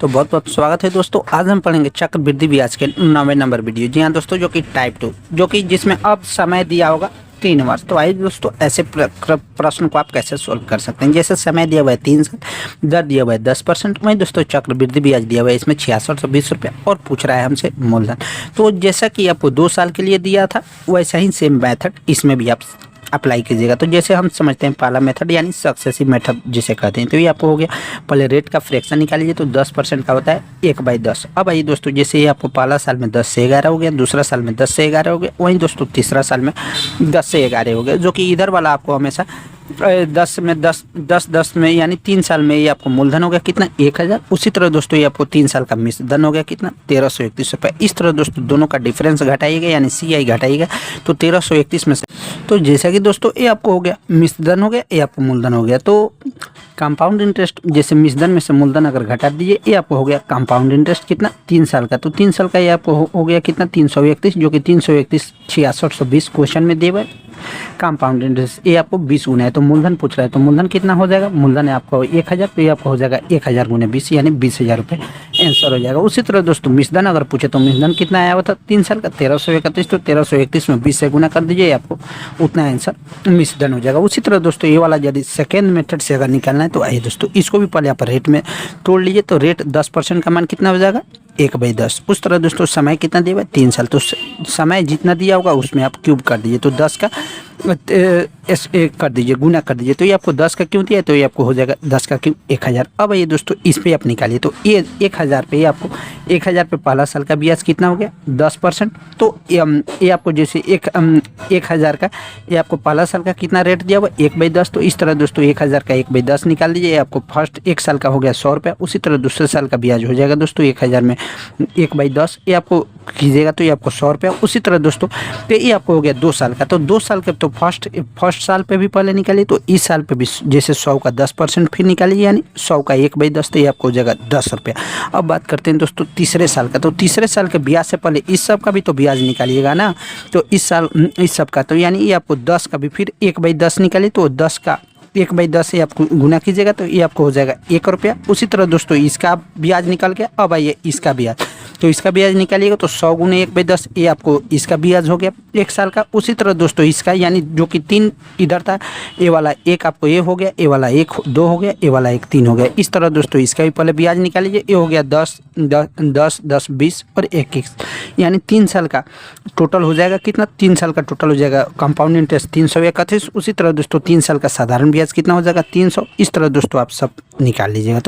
तो बहुत बहुत स्वागत है दोस्तों। आज हम पढ़ेंगे चक्रवृद्धि ब्याज के 9वें नंबर वीडियो। जी हाँ दोस्तों, जो कि टाइप 2, जो कि जिसमें अब समय दिया होगा 3 वर्ष। तो आइए दोस्तों, ऐसे प्रश्न को आप कैसे सोल्व कर सकते हैं। जैसे समय दिया हुआ है 3 साल, दर दिया हुआ है 10%, वहीं दोस्तों चक्रवृद्धि ब्याज दिया हुआ है इसमें 6620 रुपये और पूछ रहा है हमसे मूलधन। तो जैसा कि आपको 2 साल के लिए दिया था वैसा ही सेम मेथड इसमें भी आप अप्लाई कीजिएगा। तो जैसे हम समझते हैं पहला मेथड यानी सक्सेसिव मेथड जिसे कहते हैं, तो ये आपको हो गया। पहले रेट का फ्रैक्शन निकालिए, तो 10% का होता है 1/10। अब आइए दोस्तों, जैसे ये आपको पहला साल में 10 से 11 हो गया, दूसरा साल में 10 से 11 हो गया, वहीं दोस्तों तीसरा साल में 10 से 11 हो गया, जो कि इधर वाला आपको हमेशा 10 में 10 में यानी 3 साल में ये आपको मूलधन हो गया कितना 1000। उसी तरह दोस्तों ये आपको 3 साल का मिश्रधन हो गया कितना 1331 रुपये। इस तरह दोस्तों दोनों का डिफरेंस घटाइएगा यानी CI घटाइएगा, तो 1331 में से, तो जैसा कि दोस्तों ये आपको हो गया मिश्रधन हो गया, ये आपको मूलधन हो गया। तो कंपाउंड इंटरेस्ट जैसे मिश्रधन में से मूलधन अगर घटा दीजिए, ये आपको हो गया कंपाउंड इंटरेस्ट कितना 3 साल का। तो 3 साल का ये आपको हो गया कितना 331, जो कि 331 6620 क्वेश्चन में दिए हुए। कंपाउंड इंटरेस्ट ये आपको 20 गुना है, तो मूलधन पूछ रहा है, तो मूलधन कितना हो जाएगा। मूलधन है आपको 1000, तो ये आपको हो जाएगा 1000 गुने 20 यानी 20,000 रुपये आंसर हो जाएगा। उसी तरह दोस्तों मिश्रधन अगर पूछे तो मिश्रधन कितना आया हुआ था 3 साल का 1331, तो 1331 में 20 से गुना कर दीजिए, आपको उतना आंसर मिश्रधन हो जाएगा। उसी तरह दोस्तों ये वाला यदि सेकेंड मेथड से अगर निकालना है, तो आइए दोस्तों इसको भी पहले आप रेट में तोड़ लीजिए। तो रेट 10% का मान कितना हो जाएगा 1/10। उस तरह दोस्तों समय कितना दिया हुआ है 3 साल, तो समय जितना दिया होगा उसमें आप क्यूब कर दीजिए, तो 10 का कर दीजिए, गुना कर दीजिए, तो ये आपको 10 का क्यों दिया है, तो ये आपको हो जाएगा 10 का क्यों 1000। अब ये दोस्तों इस पे आप निकालिए, तो ये 1000 पे, ये आपको 1000 पे पहला साल का ब्याज कितना हो गया 10%। तो ये आपको जैसे 1000 का ये आपको पहला साल का कितना रेट दिया हुआ 1/10। तो इस तरह दोस्तों 1000 का 1/10 निकाल दीजिए, आपको फर्स्ट 1 साल का हो गया 100 रुपया। उसी तरह दूसरे साल का ब्याज हो जाएगा दोस्तों 1000 में 1/10, ये आपको कीजिएगा तो ये आपको 100 रुपया। उसी तरह दोस्तों तो ये आपको हो गया 2 साल का, तो 2 साल के तो फर्स्ट साल पे भी पहले निकालिए, तो इस साल पे भी जैसे 100 का 10% फिर निकालिए, यानी 100 का 1/10, तो ये आपको हो जाएगा 10 रुपया। अब बात करते हैं दोस्तों तीसरे साल का, तो तीसरे साल के ब्याज से पहले इस सब का भी तो ब्याज निकालिएगा ना। तो इस सब का, तो यानी ये आपको 10 का भी फिर 1/10 निकालिए, तो 10 का 1/10 से आपको गुना कीजिएगा, तो ये आपको हो जाएगा 1 रुपया। उसी तरह दोस्तों इसका ब्याज निकल के अब आइए इसका ब्याज, तो इसका ब्याज निकालिएगा, तो 100 गुने 1/10 ये आपको इसका ब्याज हो गया 1 साल का। उसी तरह दोस्तों इसका यानी जो कि 3 इधर था, ये वाला 1 आपको ये हो गया, ये वाला 1 2 हो गया, ये वाला 1 3 हो गया। इस तरह दोस्तों इसका भी पहले ब्याज निकाल लीजिए, ये हो गया 10 10 10 20 और 21, यानी 3 साल का टोटल हो जाएगा कितना 3 साल का टोटल हो जाएगा कंपाउंड इंटरेस्ट 331। उसी तरह दोस्तों 3 साल का साधारण ब्याज कितना हो जाएगा 300। इस तरह दोस्तों आप सब निकाल लीजिएगा। तो